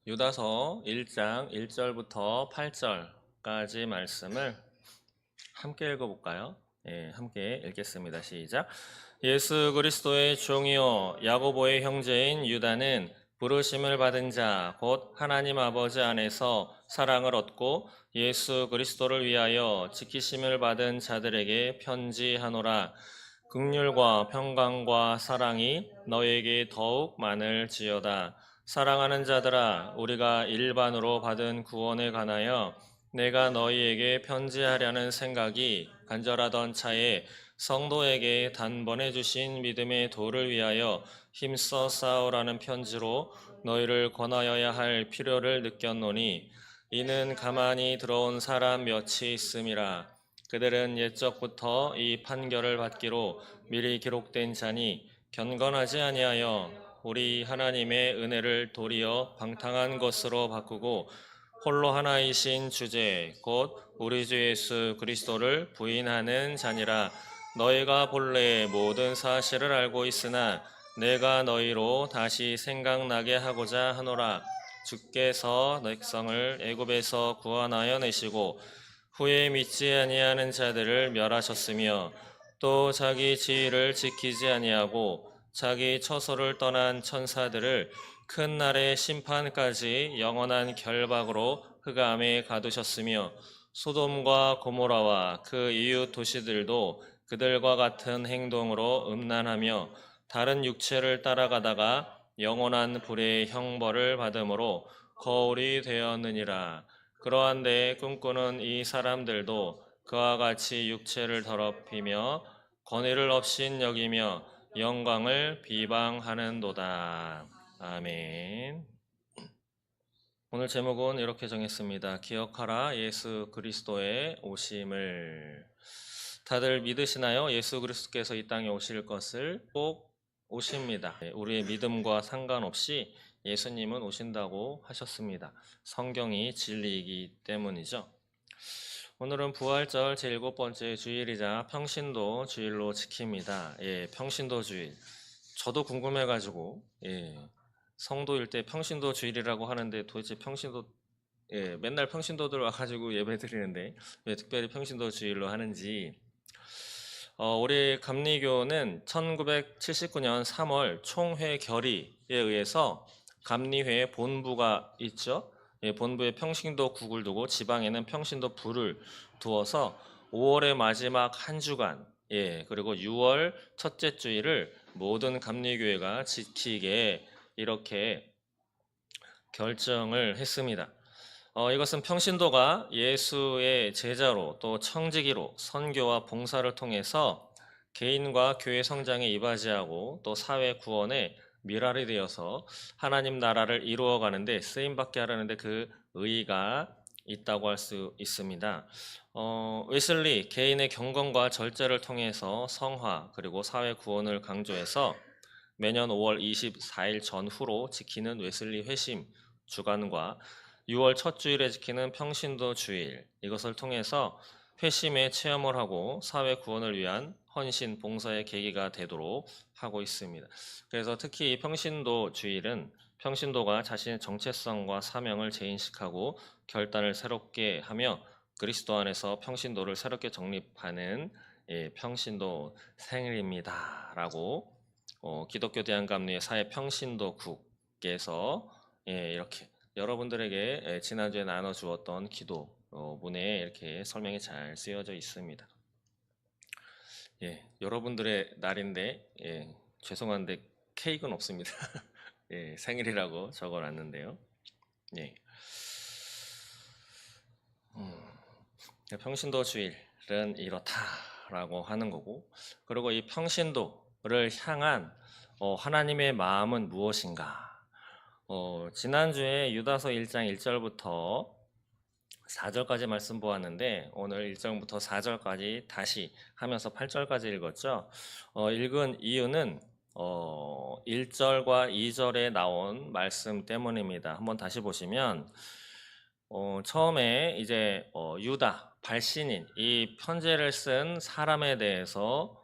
유다서 1장 1절부터 8절까지 말씀을 함께 읽어볼까요? 함께 읽겠습니다. 시작. 예수 그리스도의 종이요 야고보의 형제인 유다는 부르심을 받은 자 곧 하나님 아버지 안에서 사랑을 얻고 예수 그리스도를 위하여 지키심을 받은 자들에게 편지하노라. 긍휼과 평강과 사랑이 너에게 더욱 많을지어다. 사랑하는 자들아, 우리가 일반으로 받은 구원에 관하여 내가 너희에게 편지하려는 생각이 간절하던 차에 성도에게 단번에 주신 믿음의 도를 위하여 힘써 싸우라는 편지로 너희를 권하여야 할 필요를 느꼈노니 이는 가만히 들어온 사람 몇이 있음이라. 그들은 옛적부터 이 판결을 받기로 미리 기록된 자니 경건하지 아니하여 우리 하나님의 은혜를 도리어 방탕한 것으로 바꾸고 홀로 하나이신 주제 곧 우리 주 예수 그리스도를 부인하는 자니라. 너희가 본래 모든 사실을 알고 있으나 내가 너희로 다시 생각나게 하고자 하노라. 주께서 백성을 애굽에서 구원하여 내시고 후에 믿지 아니하는 자들을 멸하셨으며 또 자기 지위를 지키지 아니하고 자기 처소를 떠난 천사들을 큰 날의 심판까지 영원한 결박으로 흑암에 가두셨으며 소돔과 고모라와 그 이웃 도시들도 그들과 같은 행동으로 음란하며 다른 육체를 따라가다가 영원한 불의 형벌을 받음으로 거울이 되었느니라. 그러한데 꿈꾸는 이 사람들도 그와 같이 육체를 더럽히며 권위를 없인 여기며 영광을 비방하는도다. 아멘. 오늘 제목은 이렇게 정했습니다. 기억하라 예수 그리스도의 오심을. 다들 믿으시나요? 예수 그리스도께서 이 땅에 오실 것을 꼭 오십니다. 우리의 믿음과 상관없이 예수님은 오신다고 하셨습니다. 성경이 진리이기 때문이죠. 오늘은 부활절 제7번째 주일이자 평신도 주일로 지킵니다. 평신도 주일. 저도 궁금해가지고 성도일 때 평신도 주일이라고 하는데 도대체 평신도 맨날 평신도들 와가지고 예배 드리는데 왜 특별히 평신도 주일로 하는지. 우리 감리교는 1979년 3월 총회 결의에 의해서 감리회의 본부가 있죠. 본부에 평신도 국을 두고 지방에는 평신도 부를 두어서 5월의 마지막 한 주간, 그리고 6월 첫째 주일을 모든 감리교회가 지키게 이렇게 결정을 했습니다. 이것은 평신도가 예수의 제자로 또 청지기로 선교와 봉사를 통해서 개인과 교회 성장에 이바지하고 또 사회 구원에 밀알이 되어서 하나님 나라를 이루어가는데 쓰임받게 하려는데 그 의의가 있다고 할 수 있습니다. 웨슬리 개인의 경건과 절제를 통해서 성화 그리고 사회 구원을 강조해서 매년 5월 24일 전후로 지키는 웨슬리 회심 주간과 6월 첫 주일에 지키는 평신도 주일, 이것을 통해서 회심의 체험을 하고 사회 구원을 위한 헌신, 봉사의 계기가 되도록 하고 있습니다. 그래서 특히 이 평신도 주일은 평신도가 자신의 정체성과 사명을 재인식하고 결단을 새롭게 하며 그리스도 안에서 평신도를 새롭게 정립하는 평신도 생일입니다. 라고 기독교 대한감리회 사회 평신도국께서 이렇게 여러분들에게 지난주에 나눠주었던 기도문에 이렇게 설명이 잘 쓰여져 있습니다. 여러분들의 날인데 죄송한데 케이크는 없습니다. 생일이라고 적어놨는데요. 평신도 주일은 이렇다라고 하는 거고, 그리고 이 평신도를 향한 하나님의 마음은 무엇인가? 지난주에 유다서 1장 1절부터 4절까지 말씀 보았는데 오늘 1절부터 4절까지 다시 하면서 8절까지 읽었죠. 읽은 이유는 1절과 2절에 나온 말씀 때문입니다. 한번 다시 보시면 처음에 이제 유다 발신인 이 편지를 쓴 사람에 대해서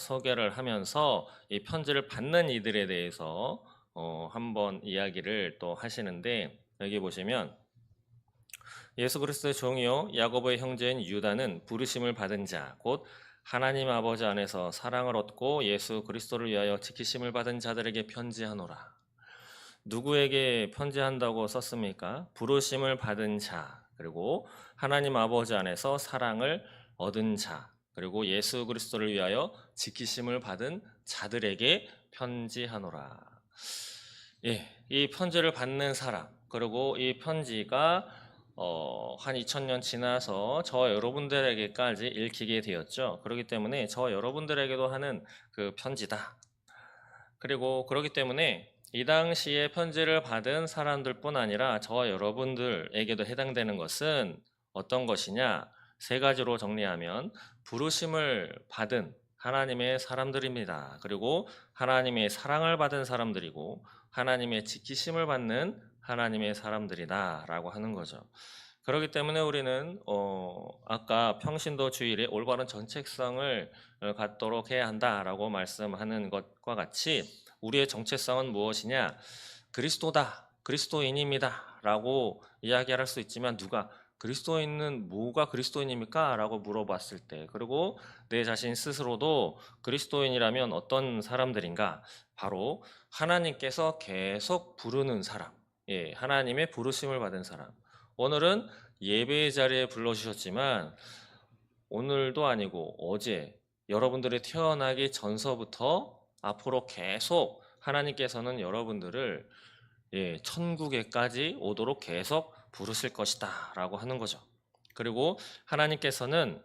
소개를 하면서 이 편지를 받는 이들에 대해서 한번 이야기를 또 하시는데 여기 보시면 예수 그리스도의 종이요 야고보의 형제인 유다는 부르심을 받은 자 곧 하나님 아버지 안에서 사랑을 얻고 예수 그리스도를 위하여 지키심을 받은 자들에게 편지하노라. 누구에게 편지한다고 썼습니까? 부르심을 받은 자, 그리고 하나님 아버지 안에서 사랑을 얻은 자, 그리고 예수 그리스도를 위하여 지키심을 받은 자들에게 편지하노라. 예, 이 편지를 받는 사람, 그리고 이 편지가 한 2000년 지나서 저 여러분들에게까지 읽히게 되었죠. 그렇기 때문에 저 여러분들에게도 하는 그 편지다. 그리고 그렇기 때문에 이 당시에 편지를 받은 사람들뿐 아니라 저와 여러분들에게도 해당되는 것은 어떤 것이냐? 세 가지로 정리하면 부르심을 받은 하나님의 사람들입니다. 그리고 하나님의 사랑을 받은 사람들이고 하나님의 지키심을 받는 하나님의 사람들이다라고 하는 거죠. 그렇기 때문에 우리는 아까 평신도 주일에 올바른 정체성을 갖도록 해야 한다라고 말씀하는 것과 같이 우리의 정체성은 무엇이냐? 그리스도다, 그리스도인입니다 라고 이야기할 수 있지만 누가 그리스도인은 뭐가 그리스도인입니까? 라고 물어봤을 때, 그리고 내 자신 스스로도 그리스도인이라면 어떤 사람들인가? 바로 하나님께서 계속 부르는 사람, 예, 하나님의 부르심을 받은 사람. 오늘은 예배의 자리에 불러주셨지만 오늘도 아니고 어제 여러분들이 태어나기 전서부터 앞으로 계속 하나님께서는 여러분들을 천국에까지 오도록 계속 부르실 것이다 라고 하는 거죠. 그리고 하나님께서는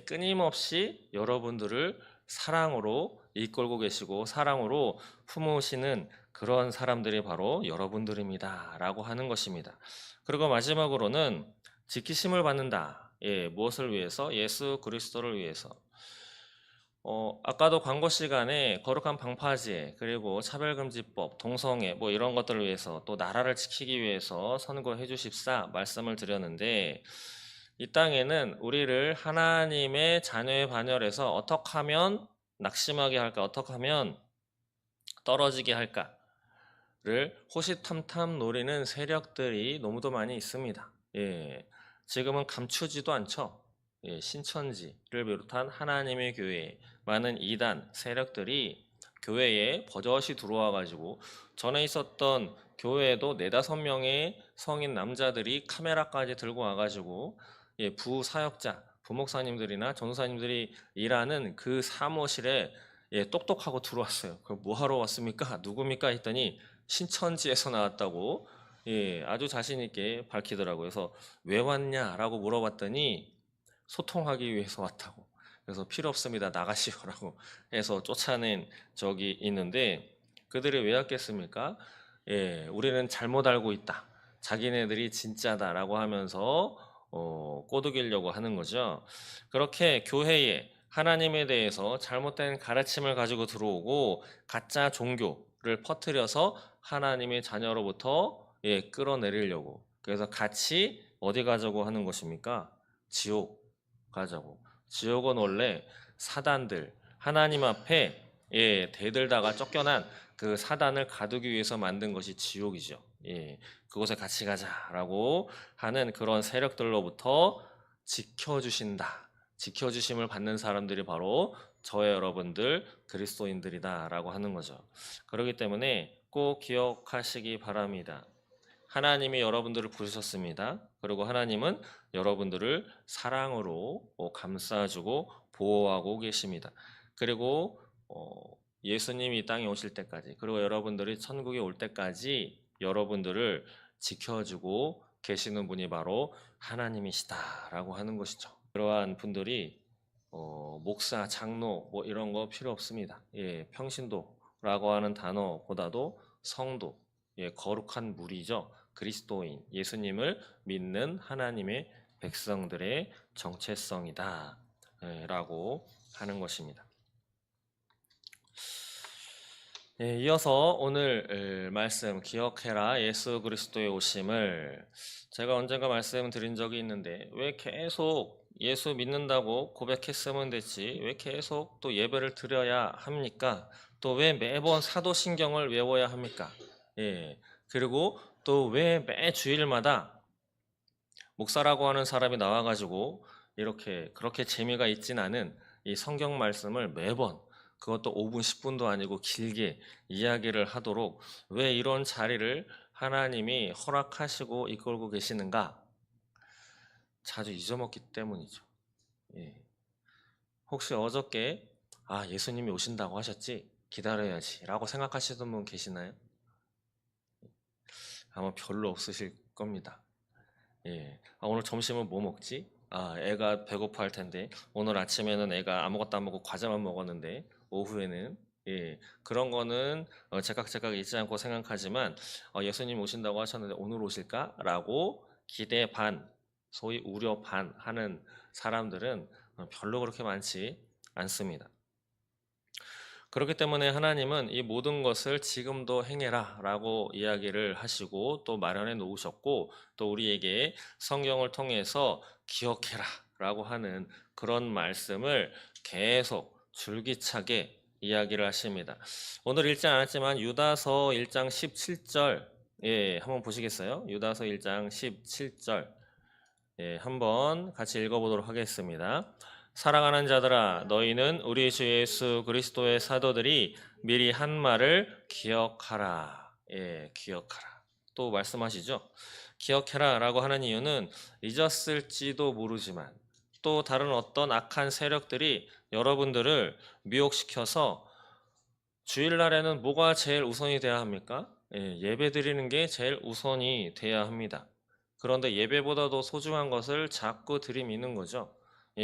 끊임없이 여러분들을 사랑으로 이끌고 계시고 사랑으로 품으시는 그런 사람들이 바로 여러분들입니다 라고 하는 것입니다. 그리고 마지막으로는 지키심을 받는다. 무엇을 위해서? 예수 그리스도를 위해서. 아까도 광고 시간에 거룩한 방파제, 그리고 차별금지법, 동성애 뭐 이런 것들을 위해서 또 나라를 지키기 위해서 선고해 주십사 말씀을 드렸는데 이 땅에는 우리를 하나님의 자녀의 반열에서 어떻게 하면 낙심하게 할까? 어떻게 하면 떨어지게 할까를 호시탐탐 노리는 세력들이 너무도 많이 있습니다. 지금은 감추지도 않죠. 신천지를 비롯한 하나님의 교회 많은 이단 세력들이 교회에 버젓이 들어와 가지고 전에 있었던 교회에도 4-5명의 성인 남자들이 카메라까지 들고 와 가지고 부사역자 부목사님들이나 전도사님들이 일하는 그 사무실에 똑똑하고 들어왔어요. 그 뭐 하러 왔습니까? 누굽니까? 했더니 신천지에서 나왔다고 아주 자신 있게 밝히더라고요. 그래서 왜 왔냐라고 물어봤더니 소통하기 위해서 왔다고. 그래서 필요 없습니다. 나가시오라고 해서 쫓아낸 적이 있는데 그들이 왜 왔겠습니까? 우리는 잘못 알고 있다. 자기네들이 진짜다라고 하면서 꼬드기려고 하는 거죠. 그렇게 교회에 하나님에 대해서 잘못된 가르침을 가지고 들어오고 가짜 종교를 퍼뜨려서 하나님의 자녀로부터 끌어내리려고. 그래서 같이 어디 가자고 하는 것입니까? 지옥 가자고. 지옥은 원래 사단들, 하나님 앞에 대들다가 쫓겨난 그 사단을 가두기 위해서 만든 것이 지옥이죠. 그곳에 같이 가자라고 하는 그런 세력들로부터 지켜주신다. 지켜주심을 받는 사람들이 바로 저의 여러분들 그리스도인들이다라고 하는 거죠. 그렇기 때문에 꼭 기억하시기 바랍니다. 하나님이 여러분들을 부르셨습니다. 그리고 하나님은 여러분들을 사랑으로 감싸주고 보호하고 계십니다. 그리고 예수님이 이 땅에 오실 때까지, 그리고 여러분들이 천국에 올 때까지 여러분들을 지켜주고 계시는 분이 바로 하나님이시다라고 하는 것이죠. 그러한 분들이 목사, 장로 뭐 이런 거 필요 없습니다. 평신도라고 하는 단어보다도 성도, 거룩한 무리죠. 그리스도인, 예수님을 믿는 하나님의 백성들의 정체성이다 라고 하는 것입니다. 이어서 오늘 말씀 기억해라 예수 그리스도의 오심을 제가 언젠가 말씀드린 적이 있는데 왜 계속 예수 믿는다고 고백했으면 됐지 왜 계속 또 예배를 드려야 합니까? 또 왜 매번 사도신경을 외워야 합니까? 그리고 또 왜 매 주일마다 목사라고 하는 사람이 나와가지고 이렇게 그렇게 재미가 있진 않은 이 성경 말씀을 매번 그것도 5분, 10분도 아니고 길게 이야기를 하도록 왜 이런 자리를 하나님이 허락하시고 이끌고 계시는가? 자주 잊어먹기 때문이죠. 예. 혹시 어저께 예수님이 오신다고 하셨지? 기다려야지 라고 생각하시는 분 계시나요? 아마 별로 없으실 겁니다. 예. 오늘 점심은 뭐 먹지? 애가 배고파 할 텐데 오늘 아침에는 애가 아무것도 안 먹고 과자만 먹었는데 오후에는 그런 거는 제각제각 잊지 않고 생각하지만 예수님 오신다고 하셨는데 오늘 오실까? 라고 기대 반, 소위 우려 반 하는 사람들은 별로 그렇게 많지 않습니다. 그렇기 때문에 하나님은 이 모든 것을 지금도 행해라 라고 이야기를 하시고 또 마련해 놓으셨고 또 우리에게 성경을 통해서 기억해라 라고 하는 그런 말씀을 계속 줄기차게 이야기를 하십니다. 오늘 읽지 않았지만 유다서 1장 17절 한번 보시겠어요? 유다서 1장 17절 한번 같이 읽어보도록 하겠습니다. 사랑하는 자들아 너희는 우리 주 예수 그리스도의 사도들이 미리 한 말을 기억하라. 기억하라. 또 말씀하시죠. 기억해라 라고 하는 이유는 잊었을지도 모르지만 또 다른 어떤 악한 세력들이 여러분들을 미혹시켜서 주일날에는 뭐가 제일 우선이 돼야 합니까? 예배 드리는 게 제일 우선이 돼야 합니다. 그런데 예배보다도 소중한 것을 자꾸 들이미는 거죠.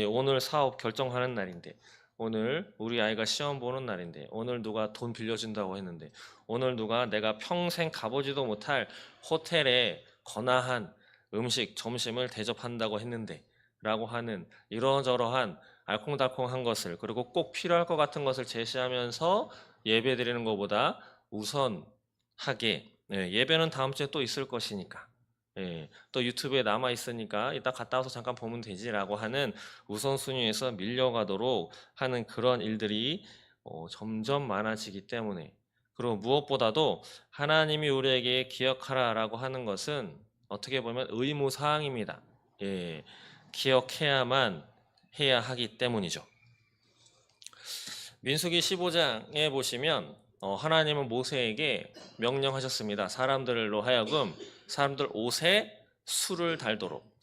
오늘 사업 결정하는 날인데, 오늘 우리 아이가 시험 보는 날인데, 오늘 누가 돈 빌려준다고 했는데, 오늘 누가 내가 평생 가보지도 못할 호텔에 거나한 음식, 점심을 대접한다고 했는데, 라고 하는 이러저러한 알콩달콩한 것을, 그리고 꼭 필요할 것 같은 것을 제시하면서 예배 드리는 것보다 우선하게, 예배는 다음 주에 또 있을 것이니까. 또 유튜브에 남아 있으니까 이따 갔다 와서 잠깐 보면 되지라고 하는 우선순위에서 밀려가도록 하는 그런 일들이 점점 많아지기 때문에 그리고 무엇보다도 하나님이 우리에게 기억하라라고 하는 것은 어떻게 보면 의무 사항입니다. 기억해야만 해야 하기 때문이죠. 민수기 15장에 보시면 하나님은 모세에게 명령하셨습니다. 사람들로 하여금 사람들 옷에 술을 달도록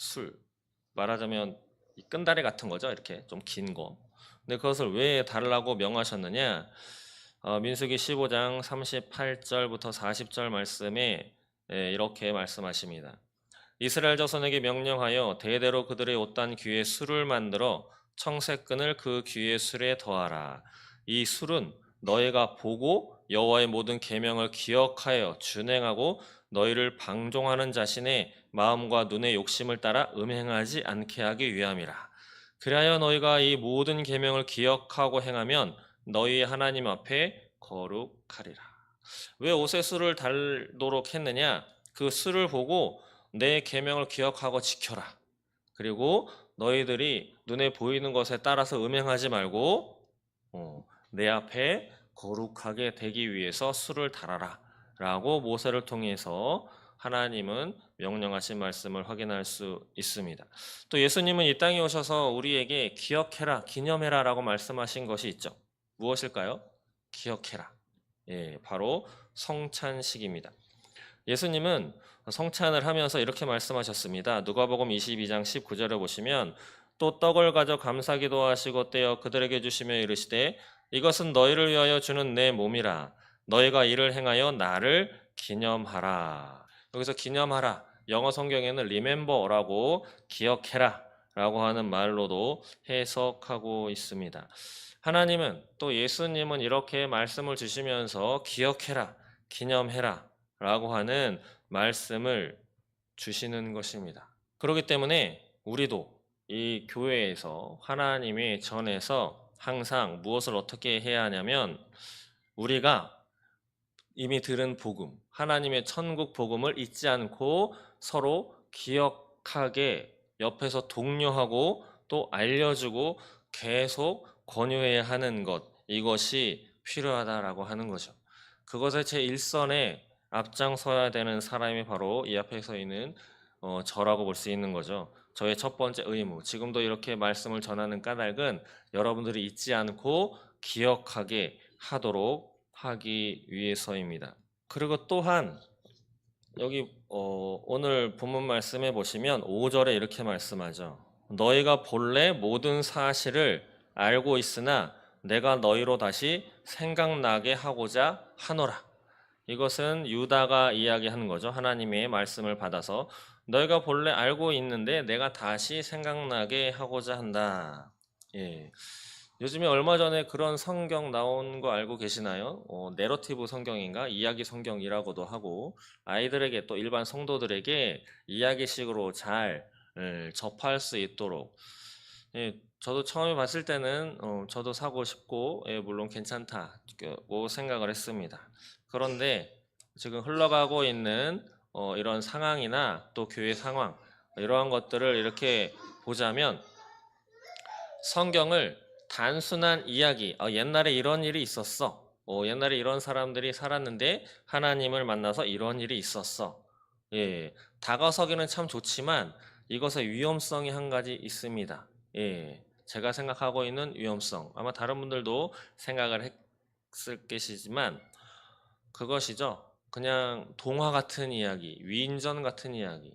말하자면 이 끈다리 같은 거죠. 이렇게 좀 긴 거. 근데 그것을 왜 달라고 명하셨느냐? 민수기 15장 38절부터 40절 말씀에 이렇게 말씀하십니다. 이스라엘 자손에게 명령하여 대대로 그들의 옷단 귀에 술을 만들어 청색끈을 그 귀의 술에 더하라. 이 술은 너희가 보고 여호와의 모든 계명을 기억하여 준행하고 너희를 방종하는 자신의 마음과 눈의 욕심을 따라 음행하지 않게 하기 위함이라. 그리하여 너희가 이 모든 계명을 기억하고 행하면 너희 하나님 앞에 거룩하리라. 왜 옷에 술을 달도록 했느냐? 그 술을 보고 내 계명을 기억하고 지켜라. 그리고 너희들이 눈에 보이는 것에 따라서 음행하지 말고 내 앞에 거룩하게 되기 위해서 술을 달아라 라고 모세를 통해서 하나님은 명령하신 말씀을 확인할 수 있습니다. 또 예수님은 이 땅에 오셔서 우리에게 기억해라, 기념해라 라고 말씀하신 것이 있죠. 무엇일까요? 기억해라. 바로 성찬식입니다. 예수님은 성찬을 하면서 이렇게 말씀하셨습니다. 누가복음 22장 19절을 보시면 또 떡을 가져 감사기도 하시고 떼어 그들에게 주시며 이르시되 이것은 너희를 위하여 주는 내 몸이라. 너희가 이를 행하여 나를 기념하라. 여기서 기념하라. 영어 성경에는 remember라고 기억해라 라고 하는 말로도 해석하고 있습니다. 하나님은 또 예수님은 이렇게 말씀을 주시면서 기억해라, 기념해라 라고 하는 말씀을 주시는 것입니다. 그렇기 때문에 우리도 이 교회에서 하나님의 전에서 항상 무엇을 어떻게 해야 하냐면 우리가 이미 들은 복음, 하나님의 천국 복음을 잊지 않고 서로 기억하게 옆에서 독려하고 또 알려주고 계속 권유해야 하는 것, 이것이 필요하다라고 하는 거죠. 그것을 제 일선에 앞장서야 되는 사람이 바로 이 앞에 서 있는 저라고 볼 수 있는 거죠. 저의 첫 번째 의무. 지금도 이렇게 말씀을 전하는 까닭은 여러분들이 잊지 않고 기억하게 하도록 하기 위해서입니다. 그리고 또한 여기 오늘 본문 말씀해 보시면 5절에 이렇게 말씀하죠. 너희가 본래 모든 사실을 알고 있으나 내가 너희로 다시 생각나게 하고자 하노라. 이것은 유다가 이야기하는 거죠. 하나님의 말씀을 받아서 너희가 본래 알고 있는데 내가 다시 생각나게 하고자 한다. 예. 요즘에 얼마 전에 그런 성경 나온 거 알고 계시나요? 내러티브 성경인가? 이야기 성경이라고도 하고 아이들에게 또 일반 성도들에게 이야기식으로 잘 접할 수 있도록 저도 처음에 봤을 때는 저도 사고 싶고 물론 괜찮다고 생각을 했습니다. 그런데 지금 흘러가고 있는 이런 상황이나 또 교회 상황 이러한 것들을 이렇게 보자면 성경을 단순한 이야기, 옛날에 이런 일이 있었어. 옛날에 이런 사람들이 살았는데 하나님을 만나서 이런 일이 있었어. 예, 다가서기는 참 좋지만 이것의 위험성이 한 가지 있습니다. 예, 제가 생각하고 있는 위험성, 아마 다른 분들도 생각을 했을 것이지만 그것이죠. 그냥 동화 같은 이야기, 위인전 같은 이야기,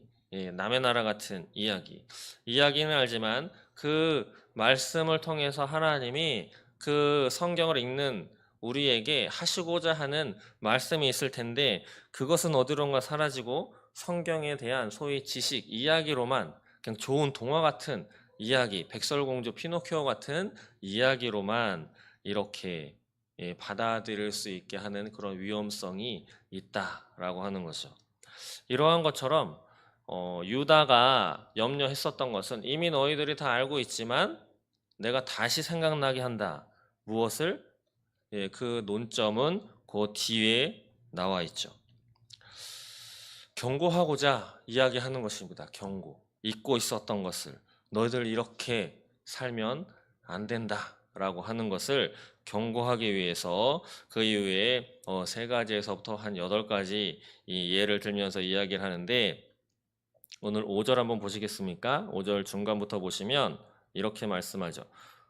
남의 나라 같은 이야기. 이야기는 알지만 그 말씀을 통해서 하나님이 그 성경을 읽는 우리에게 하시고자 하는 말씀이 있을 텐데 그것은 어디론가 사라지고 성경에 대한 소위 지식, 이야기로만 그냥 좋은 동화 같은 이야기, 백설공주, 피노키오 같은 이야기로만 이렇게 받아들일 수 있게 하는 그런 위험성이 있다라고 하는 거죠. 이러한 것처럼 유다가 염려했었던 것은 이미 너희들이 다 알고 있지만 내가 다시 생각나게 한다. 무엇을? 그 논점은 그 뒤에 나와 있죠. 경고하고자 이야기하는 것입니다. 경고. 잊고 있었던 것을 너희들 이렇게 살면 안 된다라고 하는 것을 경고하기 위해서 그 이후에 세 가지에서부터 한 8가지 이 예를 들면서 이야기를 하는데 오늘 5절 한번 보시겠습니까? 5절 중간부터 보시면 이렇게 말씀하죠.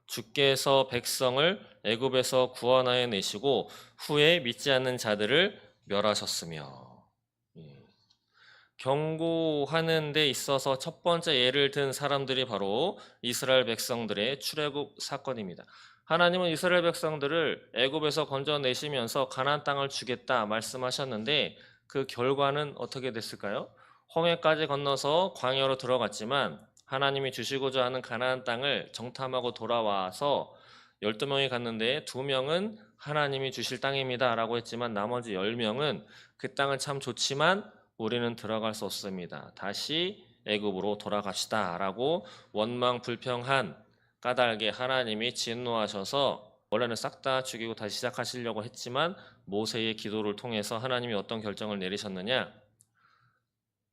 주께서 백성을 애굽에서 구원하여 내시고 후에 믿지 않는 자들을 멸하셨으며 경고하는 데 있어서 첫 번째 예를 든 사람들이 바로 이스라엘 백성들의 출애굽 사건입니다. 하나님은 이스라엘 백성들을 애굽에서 건져내시면서 가나안 땅을 주겠다 말씀하셨는데 그 결과는 어떻게 됐을까요? 홍해까지 건너서 광야로 들어갔지만 하나님이 주시고자 하는 가나안 땅을 정탐하고 돌아와서 12명이 갔는데 2명은 하나님이 주실 땅입니다 라고 했지만 나머지 10명은 그 땅은 참 좋지만 우리는 들어갈 수 없습니다. 다시 애굽으로 돌아갑시다 라고 원망불평한 까닭에 하나님이 진노하셔서 원래는 싹 다 죽이고 다시 시작하시려고 했지만 모세의 기도를 통해서 하나님이 어떤 결정을 내리셨느냐?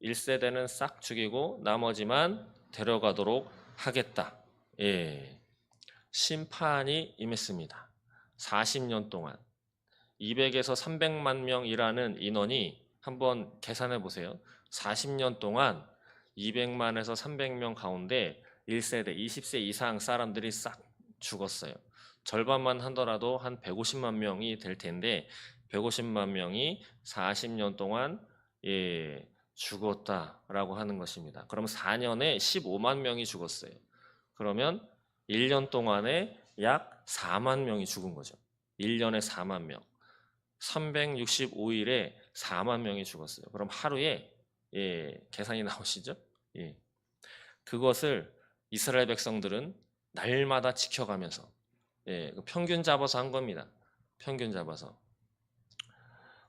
1세대는 싹 죽이고 나머지만 데려가도록 하겠다. 예. 심판이 임했습니다. 40년 동안 200에서 300만 명이라는 인원이 한번 계산해 보세요. 40년 동안 200만에서 300명 가운데 1세대 20세 이상 사람들이 싹 죽었어요. 절반만 하더라도 한 150만 명이 될 텐데 150만 명이 40년 동안 죽었다라고 하는 것입니다. 그럼 4년에 15만 명이 죽었어요. 그러면 1년 동안에 약 4만 명이 죽은 거죠. 1년에 4만 명. 365일에 4만 명이 죽었어요. 그럼 하루에 계산이 나오시죠? 그것을 이스라엘 백성들은 날마다 지켜가면서 평균 잡아서 한 겁니다. 평균 잡아서.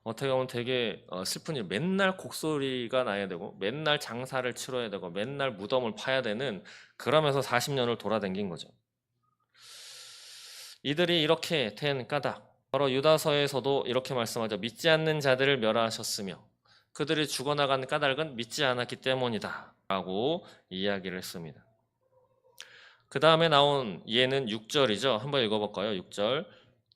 어떻게 보면 되게 슬픈 일. 맨날 곡소리가 나야 되고 맨날 장사를 치러야 되고 맨날 무덤을 파야 되는 그러면서 40년을 돌아다닌 거죠. 이들이 이렇게 된 까닭 바로 유다서에서도 이렇게 말씀하죠. 믿지 않는 자들을 멸하셨으며 그들이 죽어나간 까닭은 믿지 않았기 때문이다 라고 이야기를 했습니다. 그 다음에 나온 예는 6절이죠. 한번 읽어볼까요? 6절.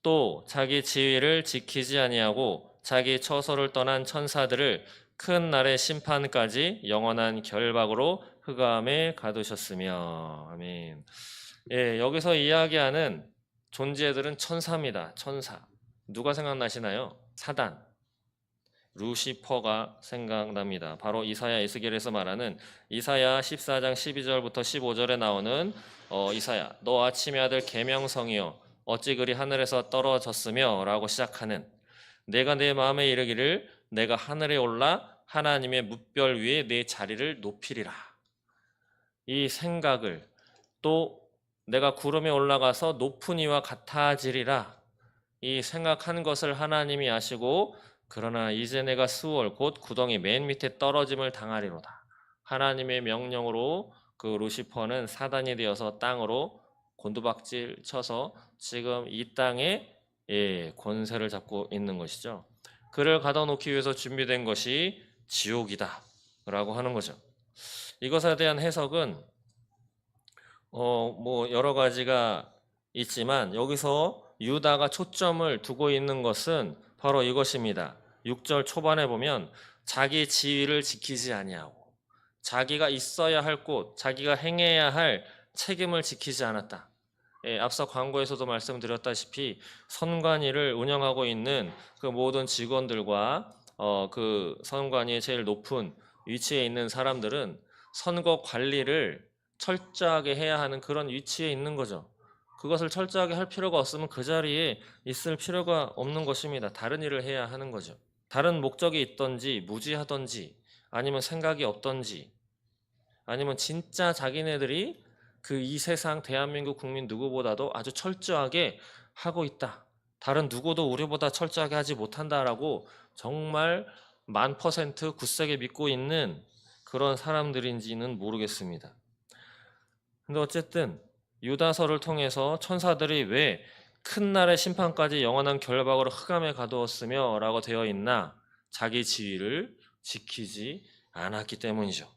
또 자기 지위를 지키지 아니하고 자기 처소를 떠난 천사들을 큰 날의 심판까지 영원한 결박으로 흑암에 가두셨으며. 아멘. 예, 여기서 이야기하는 존재들은 천사입니다. 천사. 누가 생각나시나요? 사단, 루시퍼가 생각납니다. 바로 이사야 에스겔에서 말하는 이사야 14장 12절부터 15절에 나오는 이사야 너 아침의 아들 계명성이여 어찌 그리 하늘에서 떨어졌으며 라고 시작하는, 내가 내 마음에 이르기를 내가 하늘에 올라 하나님의 뭇별 위에 내 자리를 높이리라. 이 생각을, 또 내가 구름에 올라가서 높은 이와 같아지리라, 이 생각한 것을 하나님이 아시고 그러나 이제 내가 수월 곧 구덩이 맨 밑에 떨어짐을 당하리로다. 하나님의 명령으로 그 루시퍼는 사단이 되어서 땅으로 곤두박질 쳐서 지금 이 땅에 권세를 잡고 있는 것이죠. 그를 가둬놓기 위해서 준비된 것이 지옥이다 라고 하는 거죠. 이것에 대한 해석은 뭐 여러 가지가 있지만 여기서 유다가 초점을 두고 있는 것은 바로 이것입니다. 6절 초반에 보면 자기 지위를 지키지 아니하고 자기가 있어야 할 곳, 자기가 행해야 할 책임을 지키지 않았다. 앞서 광고에서도 말씀드렸다시피 선관위를 운영하고 있는 그 모든 직원들과 그 선관위의 제일 높은 위치에 있는 사람들은 선거 관리를 철저하게 해야 하는 그런 위치에 있는 거죠. 그것을 철저하게 할 필요가 없으면 그 자리에 있을 필요가 없는 것입니다. 다른 일을 해야 하는 거죠. 다른 목적이 있던지 무지하던지 아니면 생각이 없던지 아니면 진짜 자기네들이 그 이 세상 대한민국 국민 누구보다도 아주 철저하게 하고 있다. 다른 누구도 우리보다 철저하게 하지 못한다라고 정말 1000% 굳세게 믿고 있는 그런 사람들인지는 모르겠습니다. 근데 어쨌든 유다서를 통해서 천사들이 왜 큰 날의 심판까지 영원한 결박으로 흑암에 가두었으며 라고 되어 있나? 자기 지위를 지키지 않았기 때문이죠.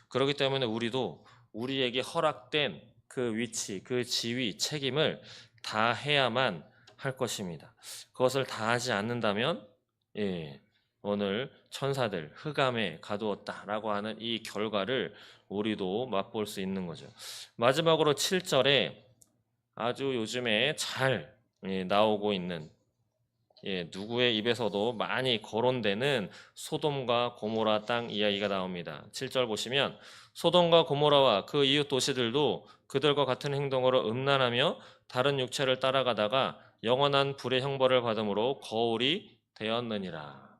그렇기 때문에 우리도 우리에게 허락된 그 위치, 그 지위, 책임을 다 해야만 할 것입니다. 그것을 다 하지 않는다면 오늘 천사들 흑암에 가두었다라고 하는 이 결과를 우리도 맛볼 수 있는 거죠. 마지막으로 7절에 아주 요즘에 잘 나오고 있는, 누구의 입에서도 많이 거론되는 소돔과 고모라 땅 이야기가 나옵니다. 7절 보시면 소돔과 고모라와 그 이웃 도시들도 그들과 같은 행동으로 음란하며 다른 육체를 따라가다가 영원한 불의 형벌을 받음으로 거울이 되었느니라.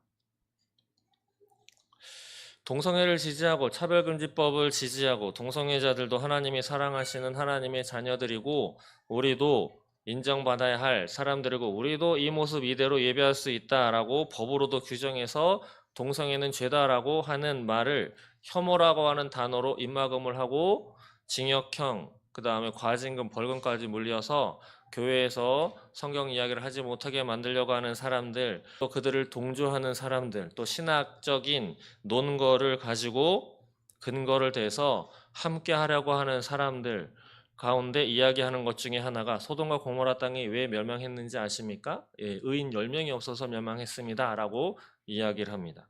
동성애를 지지하고 차별금지법을 지지하고 동성애자들도 하나님이 사랑하시는 하나님의 자녀들이고 우리도 인정받아야 할 사람들이고 우리도 이 모습 이대로 예배할 수 있다라고 법으로도 규정해서 동성애는 죄다라고 하는 말을 혐오라고 하는 단어로 입막음을 하고 징역형, 그 다음에 과징금, 벌금까지 물려서 교회에서 성경 이야기를 하지 못하게 만들려고 하는 사람들, 또 그들을 동조하는 사람들, 또 신학적인 논거를 가지고 근거를 대서 함께 하려고 하는 사람들 가운데 이야기하는 것 중에 하나가 소돔과 고모라 땅이 왜 멸망했는지 아십니까? 의인 10명이 없어서 멸망했습니다 라고 이야기를 합니다.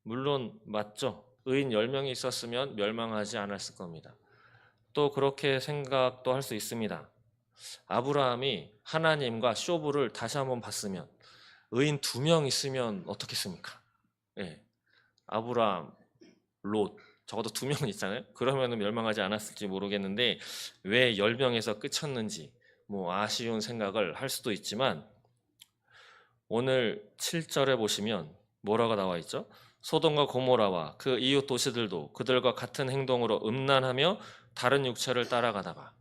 물론 맞죠. 의인 10명이 있었으면 멸망하지 않았을 겁니다. 또 그렇게 생각도 할 수 있습니다. 아브라함이 하나님과 쇼부를 다시 한번 봤으면 의인 2명 있으면 어떻겠습니까? 아브라함, 롯, 적어도 2명 있잖아요. 그러면 멸망하지 않았을지 모르겠는데 왜 10명에서 끝쳤는지 뭐 아쉬운 생각을 할 수도 있지만 오늘 7절에 보시면 뭐라고 나와 있죠? 소돔과 고모라와 그 이웃 도시들도 그들과 같은 행동으로 음란하며 다른 육체를 따라가다가,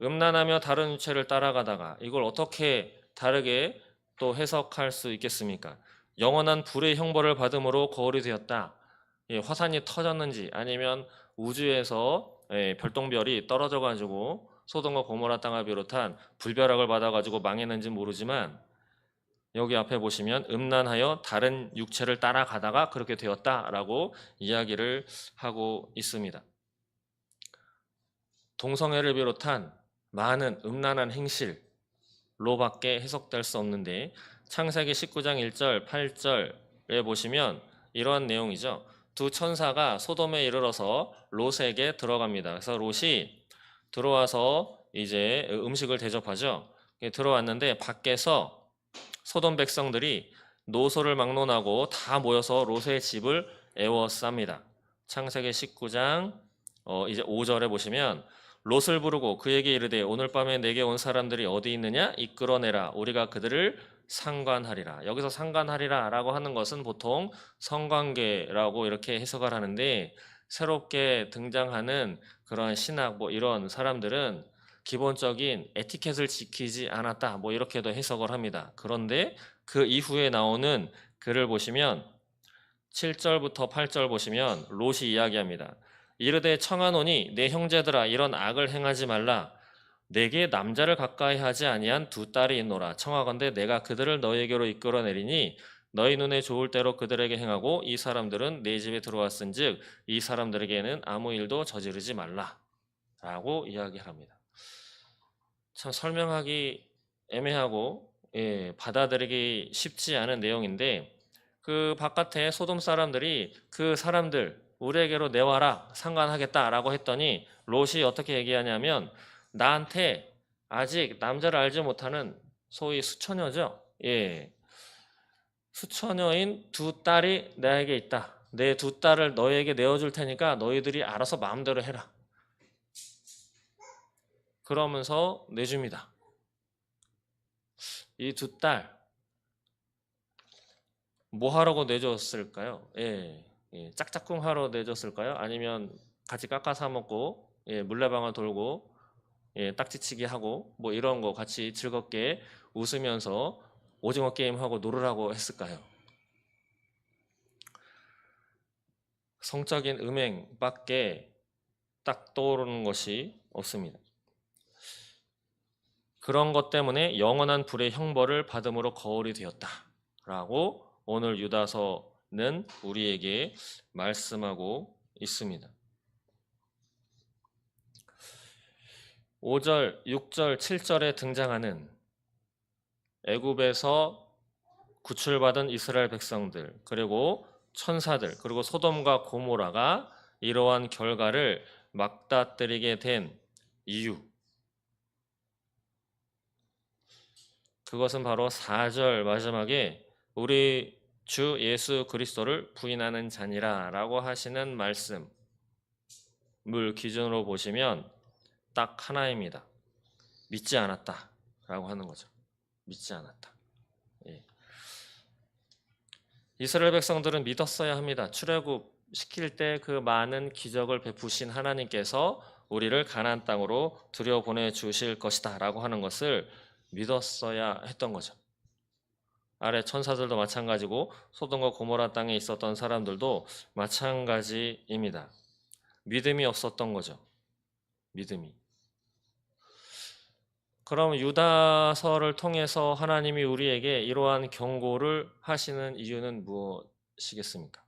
음란하며 다른 육체를 따라가다가 이걸 어떻게 다르게 또 해석할 수 있겠습니까? 영원한 불의 형벌을 받음으로 거울이 되었다. 화산이 터졌는지 아니면 우주에서 별똥별이 떨어져 가지고 소돔과 고모라 땅을 비롯한 불벼락을 받아 가지고 망했는지 모르지만 여기 앞에 보시면 음란하여 다른 육체를 따라가다가 그렇게 되었다라고 이야기를 하고 있습니다. 동성애를 비롯한 많은 음란한 행실로밖에 해석될 수 없는데 창세기 19장 1절, 8절에 보시면 이러한 내용이죠. 두 천사가 소돔에 이르러서 롯에게 들어갑니다. 그래서 롯이 들어와서 이제 음식을 대접하죠. 들어왔는데 밖에서 소돔 백성들이 노소를 막론하고 다 모여서 롯의 집을 에워쌉니다. 창세기 19장 이제 5절에 보시면 롯을 부르고 그에게 이르되 오늘 밤에 내게 온 사람들이 어디 있느냐 이끌어내라 우리가 그들을 상관하리라. 여기서 상관하리라 라고 하는 것은 보통 성관계라고 이렇게 해석을 하는데 새롭게 등장하는 그런 신학 뭐 이런 사람들은 기본적인 에티켓을 지키지 않았다 뭐 이렇게도 해석을 합니다. 그런데 그 이후에 나오는 글을 보시면 7절부터 8절 보시면 롯이 이야기합니다. 이르되 청하노니 내 형제들아 이런 악을 행하지 말라. 내게 남자를 가까이 하지 아니한 두 딸이 있노라. 청하건대 내가 그들을 너희에게로 이끌어내리니 너희 눈에 좋을 대로 그들에게 행하고 이 사람들은 내 집에 들어왔은즉 이 사람들에게는 아무 일도 저지르지 말라. 라고 이야기합니다. 참 설명하기 애매하고 받아들이기 쉽지 않은 내용인데 그 바깥에 소돔 사람들이 그 사람들 우리에게로 내와라 상관하겠다라고 했더니 롯이 어떻게 얘기하냐면 나한테 아직 남자를 알지 못하는 소위 수처녀죠. 수처녀인 두 딸이 나에게 있다. 내 두 딸을 너에게 내어줄 테니까 너희들이 알아서 마음대로 해라. 그러면서 내줍니다. 이 두 딸 뭐 하라고 내줬을까요? 짝짝꿍 하러 내줬을까요? 아니면 같이 깎아 사 먹고 물레방아 돌고 딱지치기 하고 뭐 이런 거 같이 즐겁게 웃으면서 오징어 게임 하고 놀으라고 했을까요? 성적인 음행밖에 딱 떠오르는 것이 없습니다. 그런 것 때문에 영원한 불의 형벌을 받음으로 거울이 되었다라고 오늘 유다서는 우리에게 말씀하고 있습니다. 5절, 6절, 7절에 등장하는 애굽에서 구출받은 이스라엘 백성들 그리고 천사들 그리고 소돔과 고모라가 이러한 결과를 맞닥뜨리게 된 이유 그것은 바로 4절 마지막에 우리 주 예수 그리스도를 부인하는 자니라 라고 하시는 말씀을 기준으로 보시면 딱 하나입니다. 믿지 않았다 라고 하는 거죠. 믿지 않았다. 이스라엘 백성들은 믿었어야 합니다. 출애굽 시킬 때 그 많은 기적을 베푸신 하나님께서 우리를 가나안 땅으로 들여보내 주실 것이다 라고 하는 것을 믿었어야 했던 거죠. 아래 천사들도 마찬가지고 소돔과 고모라 땅에 있었던 사람들도 마찬가지입니다. 믿음이 없었던 거죠. 믿음이. 그럼 유다서를 통해서 하나님이 우리에게 이러한 경고를 하시는 이유는 무엇이겠습니까?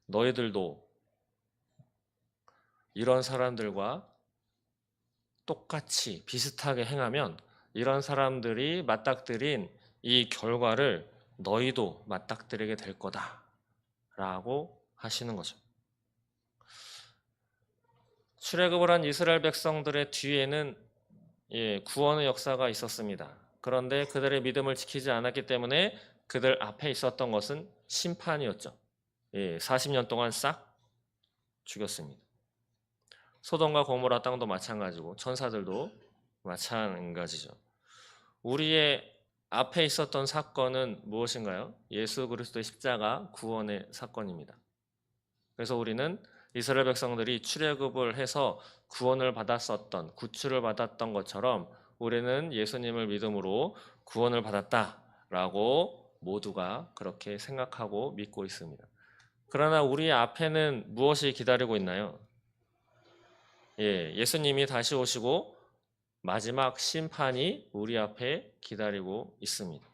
너희들도 이런 사람들과 똑같이 비슷하게 행하면 이런 사람들이 맞닥뜨린 이 결과를 너희도 맞닥뜨리게 될 거다 라고 하시는 거죠. 출애굽을 한 이스라엘 백성들의 뒤에는 구원의 역사가 있었습니다. 그런데 그들의 믿음을 지키지 않았기 때문에 그들 앞에 있었던 것은 심판이었죠. 40년 동안 싹 죽였습니다. 소돔과 고모라 땅도 마찬가지고 천사들도 마찬가지죠. 우리의 앞에 있었던 사건은 무엇인가요? 예수 그리스도의 십자가 구원의 사건입니다. 그래서 우리는 이스라엘 백성들이 출애굽을 해서 구원을 받았었던 구출을 받았던 것처럼 우리는 예수님을 믿음으로 구원을 받았다라고 모두가 그렇게 생각하고 믿고 있습니다. 그러나 우리 앞에는 무엇이 기다리고 있나요? 예수님이 다시 오시고 마지막 심판이 우리 앞에 기다리고 있습니다.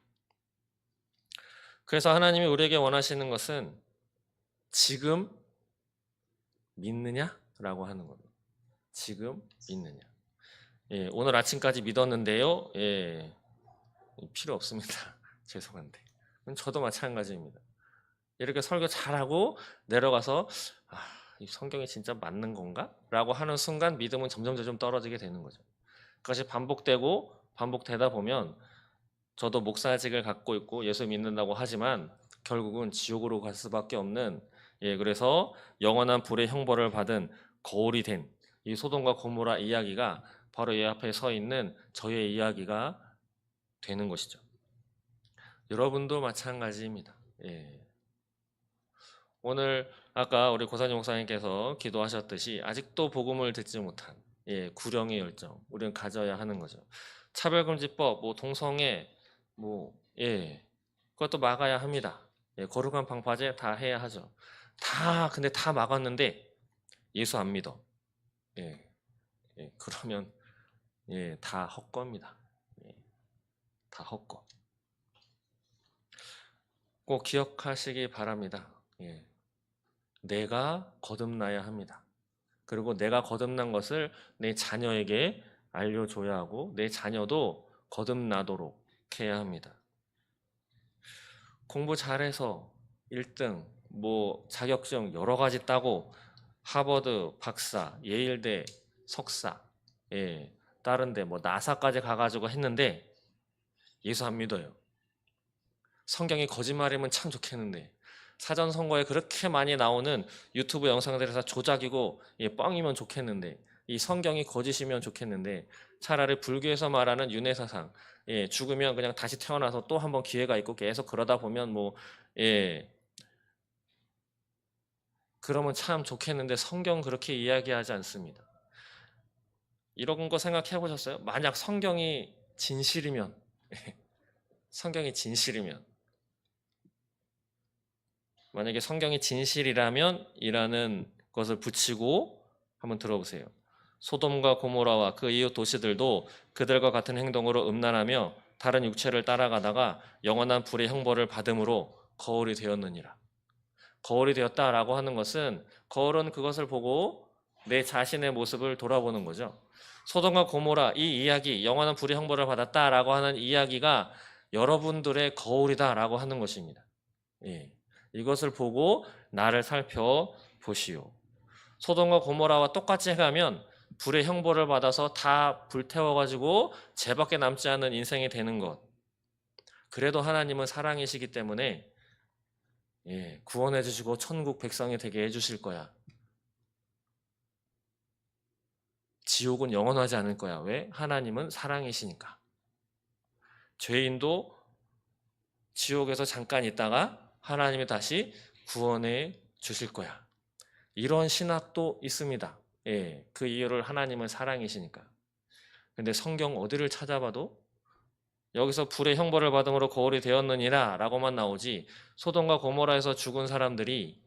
그래서 하나님이 우리에게 원하시는 것은 지금 믿느냐라고 하는 겁니다. 지금 믿느냐. 오늘 아침까지 믿었는데요. 필요 없습니다. 죄송한데. 저도 마찬가지입니다. 이렇게 설교 잘하고 내려가서 이 성경이 진짜 맞는 건가? 라고 하는 순간 믿음은 점점 떨어지게 되는 거죠. 그것이 반복되다 보면 저도 목사직을 갖고 있고 예수 믿는다고 하지만 결국은 지옥으로 갈 수밖에 없는, 그래서 영원한 불의 형벌을 받은 거울이 된 이 소돔과 고모라 이야기가 바로 이 앞에 서 있는 저의 이야기가 되는 것이죠. 여러분도 마찬가지입니다. 오늘 아까 우리 고사님 목사님께서 기도하셨듯이 아직도 복음을 듣지 못한 구령의 열정, 우리는 가져야 하는 거죠. 차별금지법, 동성애, 그것도 막아야 합니다. 거룩한 방파제 다 해야 하죠. 근데 다 막았는데 예수 안 믿어. 그러면 다 헛거입니다. 다 헛거. 꼭 기억하시기 바랍니다. 내가 거듭나야 합니다. 그리고 내가 거듭난 것을 내 자녀에게 알려줘야 하고 내 자녀도 거듭나도록 해야 합니다. 공부 잘해서 1등, 자격증 여러 가지 따고 하버드 박사, 예일대 석사, 다른데 나사까지 가가지고 했는데 예수 안 믿어요. 성경이 거짓말이면 참 좋겠는데 사전 선거에 그렇게 많이 나오는 유튜브 영상들에서 조작이고 뻥이면 좋겠는데 이 성경이 거짓이면 좋겠는데 차라리 불교에서 말하는 윤회사상, 죽으면 그냥 다시 태어나서 또 한번 기회가 있고 계속 그러다 보면 그러면 참 좋겠는데 성경 그렇게 이야기하지 않습니다. 이런 거 생각해 보셨어요? 만약 성경이 진실이면 성경이 진실이면 만약에 성경이 진실이라면 이라는 것을 붙이고 한번 들어보세요. 소돔과 고모라와 그 이웃 도시들도 그들과 같은 행동으로 음란하며 다른 육체를 따라가다가 영원한 불의 형벌을 받음으로 거울이 되었느니라. 거울이 되었다라고 하는 것은 거울은 그것을 보고 내 자신의 모습을 돌아보는 거죠. 소돔과 고모라 이 이야기, 영원한 불의 형벌을 받았다라고 하는 이야기가 여러분들의 거울이다라고 하는 것입니다. 이것을 보고 나를 살펴보시오. 소돔과 고모라와 똑같이 해가면 불의 형벌을 받아서 다 불태워가지고 죄밖에 남지 않은 인생이 되는 것. 그래도 하나님은 사랑이시기 때문에 구원해 주시고 천국 백성이 되게 해주실 거야. 지옥은 영원하지 않을 거야. 왜? 하나님은 사랑이시니까. 죄인도 지옥에서 잠깐 있다가 하나님이 다시 구원해 주실 거야. 이런 신학도 있습니다. 그 이유를 하나님은 사랑이시니까. 근데 성경 어디를 찾아봐도 여기서 불의 형벌을 받음으로 거울이 되었느니라 라고만 나오지 소돔과 고모라에서 죽은 사람들이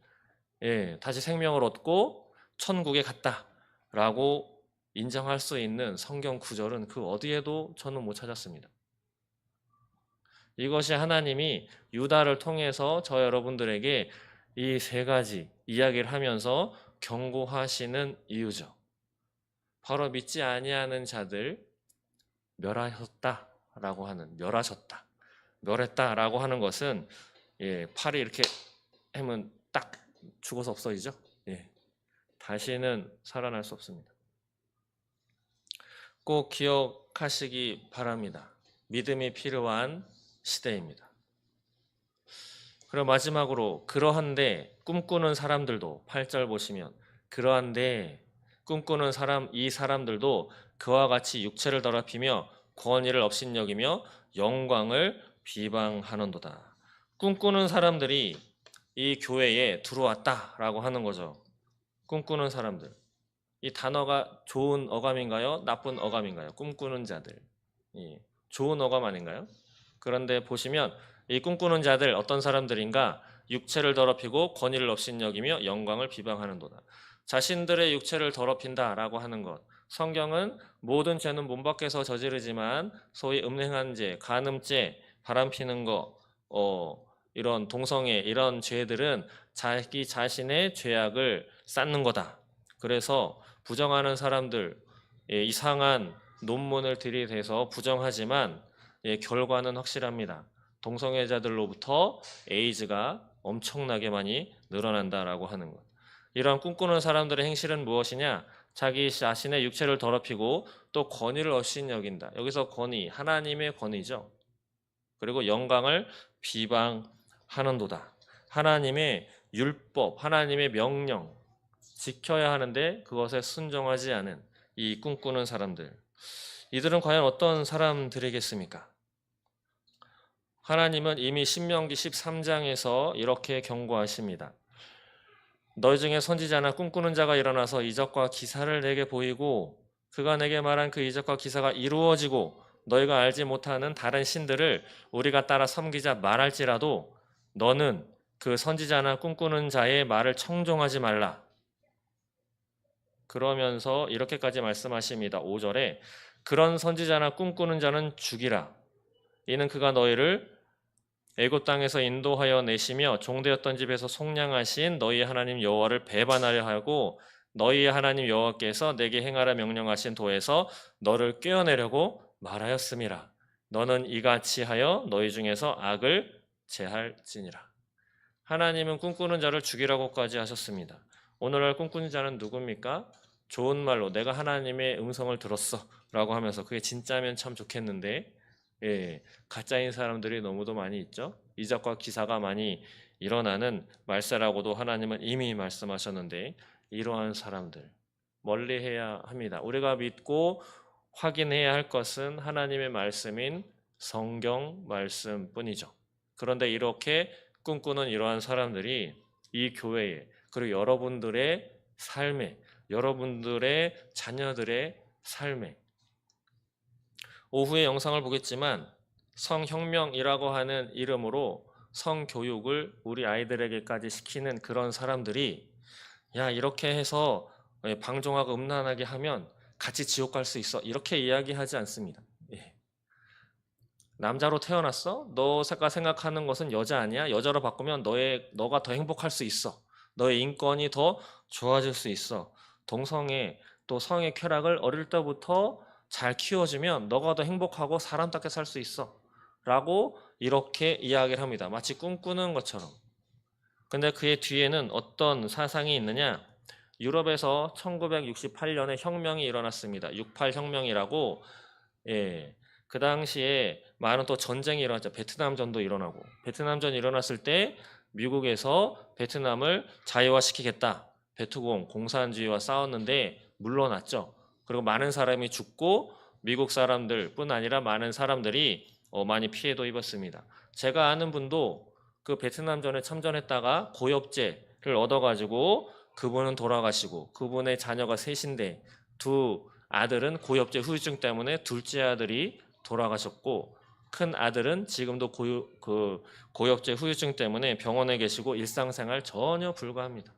다시 생명을 얻고 천국에 갔다 라고 인정할 수 있는 성경 구절은 그 어디에도 저는 못 찾았습니다. 이것이 하나님이 유다를 통해서 저 여러분들에게 이 세 가지 이야기를 하면서 경고하시는 이유죠. 바로 믿지 아니하는 자들 멸하셨다라고 하는 멸했다라고 하는 것은 팔이 이렇게 하면 딱 죽어서 없어지죠. 다시는 살아날 수 없습니다. 꼭 기억하시기 바랍니다. 믿음이 필요한 시대입니다. 그리고 마지막으로 그러한데 꿈꾸는 사람들도 8절 보시면 그러한데 꿈꾸는 이 사람들도 그와 같이 육체를 더럽히며 권위를 업신여기며 영광을 비방하는도다. 꿈꾸는 사람들이 이 교회에 들어왔다라고 하는 거죠. 꿈꾸는 사람들. 이 단어가 좋은 어감인가요? 나쁜 어감인가요? 꿈꾸는 자들. 좋은 어감 아닌가요? 그런데 보시면 이 꿈꾸는 자들 어떤 사람들인가? 육체를 더럽히고 권위를 업신여기며 영광을 비방하는도다. 자신들의 육체를 더럽힌다라고 하는 것. 성경은 모든 죄는 몸 밖에서 저지르지만 소위 음행한 죄, 간음죄, 바람피는 거, 이런 동성애 이런 죄들은 자기 자신의 죄악을 쌓는 거다. 그래서 부정하는 사람들, 이상한 논문을 들이대서 부정하지만 결과는 확실합니다. 동성애자들로부터 에이즈가 엄청나게 많이 늘어난다라고 하는 것. 이러한 꿈꾸는 사람들의 행실은 무엇이냐? 자기 자신의 육체를 더럽히고 또 권위를 업신여긴다. 여기서 권위, 하나님의 권위죠. 그리고 영광을 비방하는도다. 하나님의 율법, 하나님의 명령 지켜야 하는데 그것에 순종하지 않은 이 꿈꾸는 사람들. 이들은 과연 어떤 사람들이겠습니까? 하나님은 이미 신명기 13장에서 이렇게 경고하십니다. 너희 중에 선지자나 꿈꾸는 자가 일어나서 이적과 기사를 내게 보이고 그가 내게 말한 그 이적과 기사가 이루어지고 너희가 알지 못하는 다른 신들을 우리가 따라 섬기자 말할지라도 너는 그 선지자나 꿈꾸는 자의 말을 청종하지 말라. 그러면서 이렇게까지 말씀하십니다. 5절에 그런 선지자나 꿈꾸는 자는 죽이라. 이는 그가 너희를 애굽 땅에서 인도하여 내시며 종되었던 집에서 속량하신 너희 하나님 여호와를 배반하려 하고 너희의 하나님 여호와께서 내게 행하라 명령하신 도에서 너를 꿰어내려고 말하였음이라. 너는 이같이 하여 너희 중에서 악을 제할지니라. 하나님은 꿈꾸는 자를 죽이라고까지 하셨습니다. 오늘날 꿈꾸는 자는 누굽니까? 좋은 말로 내가 하나님의 음성을 들었어 라고 하면서 그게 진짜면 참 좋겠는데 가짜인 사람들이 너무도 많이 있죠. 이적과 기사가 많이 일어나는 말세라고도 하나님은 이미 말씀하셨는데 이러한 사람들 멀리해야 합니다. 우리가 믿고 확인해야 할 것은 하나님의 말씀인 성경 말씀뿐이죠. 그런데 이렇게 꿈꾸는 이러한 사람들이 이 교회에 그리고 여러분들의 삶에 여러분들의 자녀들의 삶에 오후에 영상을 보겠지만 성혁명이라고 하는 이름으로 성교육을 우리 아이들에게까지 시키는 그런 사람들이 야 이렇게 해서 방종하고 음란하게 하면 같이 지옥 갈 수 있어 이렇게 이야기하지 않습니다. 남자로 태어났어? 너가 생각하는 것은 여자 아니야? 여자로 바꾸면 너가 더 행복할 수 있어. 너의 인권이 더 좋아질 수 있어. 동성애 또 성의 쾌락을 어릴 때부터 잘 키워주면 너가 더 행복하고 사람답게 살 수 있어. 라고 이렇게 이야기를 합니다. 마치 꿈꾸는 것처럼. 근데 그의 뒤에는 어떤 사상이 있느냐? 유럽에서 1968년에 혁명이 일어났습니다. 68 혁명이라고 그 당시에 많은 또 전쟁이 일어났죠. 베트남전도 일어나고 베트남전이 일어났을 때 미국에서 베트남을 자유화시키겠다. 베트공 공산주의와 싸웠는데 물러났죠. 그리고 많은 사람이 죽고 미국 사람들뿐 아니라 많은 사람들이 많이 피해도 입었습니다. 제가 아는 분도 그 베트남전에 참전했다가 고엽제를 얻어가지고 그분은 돌아가시고 그분의 자녀가 셋인데 두 아들은 고엽제 후유증 때문에 둘째 아들이 돌아가셨고 큰 아들은 지금도 고엽제 후유증 때문에 병원에 계시고 일상생활 전혀 불가합니다.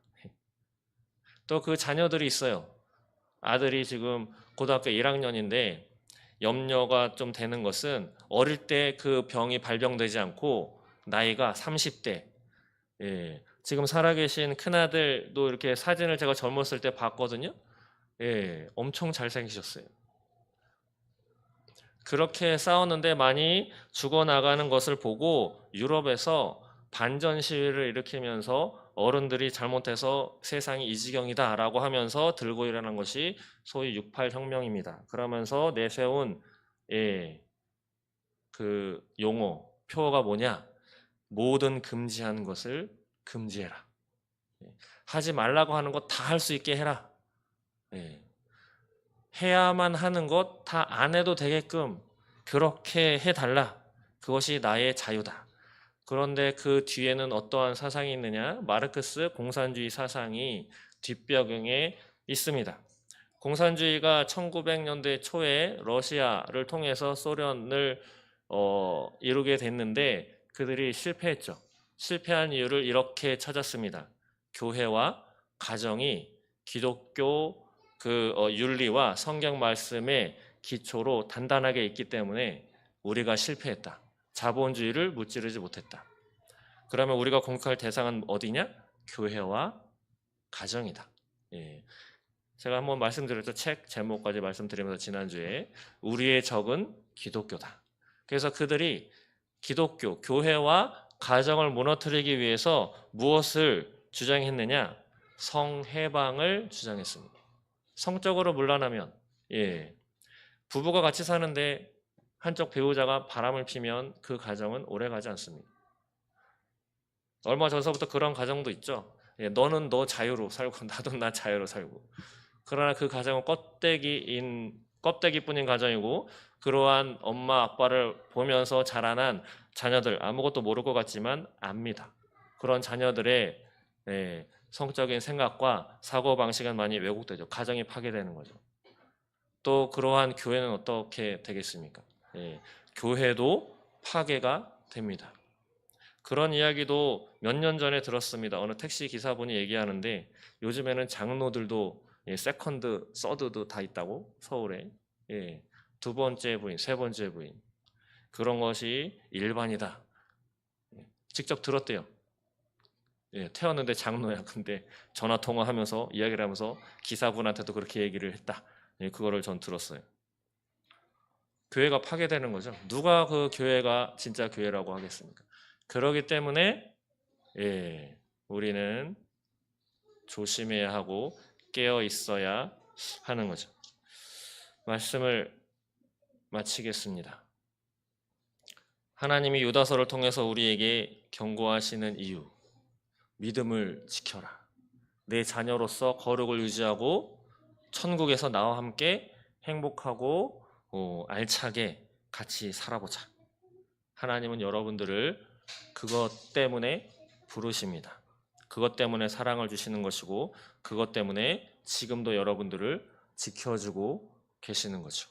또 그 자녀들이 있어요. 아들이 지금 고등학교 1학년인데 염려가 좀 되는 것은 어릴 때 그 병이 발병되지 않고 나이가 30대 지금 살아계신 큰아들도 이렇게 사진을 제가 젊었을 때 봤거든요. 엄청 잘생기셨어요. 그렇게 싸웠는데 많이 죽어나가는 것을 보고 유럽에서 반전 시위를 일으키면서 어른들이 잘못해서 세상이 이 지경이다 라고 하면서 들고 일어난 것이 소위 68 혁명입니다. 그러면서 내세운 그 용어, 표어가 뭐냐? 모든 금지하는 것을 금지해라. 하지 말라고 하는 것 다 할 수 있게 해라. 해야만 하는 것 다 안 해도 되게끔 그렇게 해달라. 그것이 나의 자유다. 그런데 그 뒤에는 어떠한 사상이 있느냐? 마르크스 공산주의 사상이 뒷배경에 있습니다. 공산주의가 1900년대 초에 러시아를 통해서 소련을 이루게 됐는데 그들이 실패했죠. 실패한 이유를 이렇게 찾았습니다. 교회와 가정이 기독교 윤리와 성경 말씀의 기초로 단단하게 있기 때문에 우리가 실패했다. 자본주의를 무찌르지 못했다. 그러면 우리가 공격할 대상은 어디냐? 교회와 가정이다. 제가 한번 말씀드렸죠. 책 제목까지 말씀드리면서 지난주에 우리의 적은 기독교다. 그래서 그들이 기독교, 교회와 가정을 무너뜨리기 위해서 무엇을 주장했느냐? 성해방을 주장했습니다. 성적으로 물러나면, 예, 부부가 같이 사는데 한쪽 배우자가 바람을 피면 그 가정은 오래가지 않습니다. 얼마 전서부터 그런 가정도 있죠. 예, 너는 너 자유로 살고 나도 나 자유로 살고. 그러나 그 가정은 껍데기뿐인 가정이고, 그러한 엄마 아빠를 보면서 자라난 자녀들, 아무것도 모를 것 같지만 압니다. 그런 자녀들의 성적인 생각과 사고방식은 많이 왜곡되죠. 가정이 파괴되는 거죠. 또 그러한 교회는 어떻게 되겠습니까? 교회도 파괴가 됩니다. 그런 이야기도 몇 년 전에 들었습니다. 어느 택시 기사분이 얘기하는데, 요즘에는 장로들도 세컨드, 서드도 다 있다고, 서울에. 두 번째 부인, 세 번째 부인. 그런 것이 일반이다. 직접 들었대요. 태웠는데 장로야. 근데 전화 통화하면서 이야기를 하면서 기사분한테도 그렇게 얘기를 했다. 그거를 전 들었어요. 교회가 파괴되는 거죠. 누가 그 교회가 진짜 교회라고 하겠습니까? 그러기 때문에 우리는 조심해야 하고 깨어 있어야 하는 거죠. 말씀을 마치겠습니다. 하나님이 유다서를 통해서 우리에게 경고하시는 이유, 믿음을 지켜라. 내 자녀로서 거룩을 유지하고 천국에서 나와 함께 행복하고 알차게 같이 살아보자. 하나님은 여러분들을 그것 때문에 부르십니다. 그것 때문에 사랑을 주시는 것이고, 그것 때문에 지금도 여러분들을 지켜주고 계시는 거죠.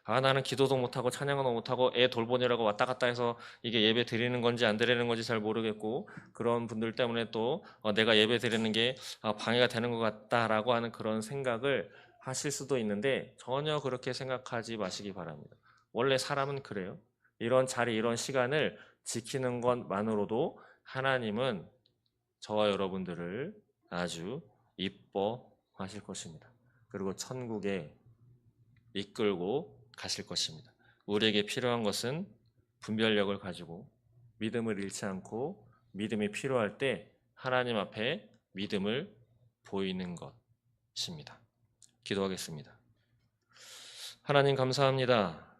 나는 기도도 못하고 찬양도 못하고 애 돌보느라고 왔다 갔다 해서 이게 예배 드리는 건지 안 드리는 건지 잘 모르겠고, 그런 분들 때문에 또 내가 예배 드리는 게 방해가 되는 것 같다라고 하는 그런 생각을 하실 수도 있는데, 전혀 그렇게 생각하지 마시기 바랍니다. 원래 사람은 그래요. 이런 자리, 이런 시간을 지키는 것만으로도 하나님은 저와 여러분들을 아주 이뻐하실 것입니다. 그리고 천국에 이끌고 가실 것입니다. 우리에게 필요한 것은 분별력을 가지고 믿음을 잃지 않고, 믿음이 필요할 때 하나님 앞에 믿음을 보이는 것입니다. 기도하겠습니다. 하나님 감사합니다.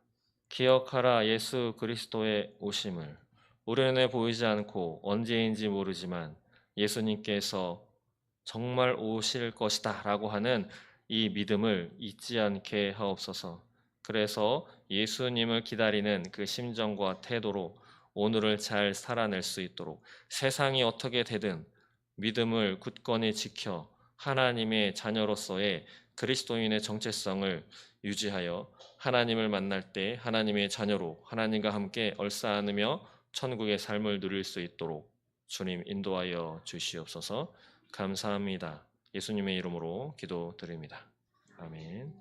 기억하라 예수 그리스도의 오심을. 우리 눈에 보이지 않고 언제인지 모르지만 예수님께서 정말 오실 것이다 라고 하는 이 믿음을 잊지 않게 하옵소서. 그래서 예수님을 기다리는 그 심정과 태도로 오늘을 잘 살아낼 수 있도록, 세상이 어떻게 되든 믿음을 굳건히 지켜 하나님의 자녀로서의 그리스도인의 정체성을 유지하여 하나님을 만날 때 하나님의 자녀로 하나님과 함께 얼싸안으며 천국의 삶을 누릴 수 있도록 주님 인도하여 주시옵소서. 감사합니다. 예수님의 이름으로 기도드립니다. 아멘.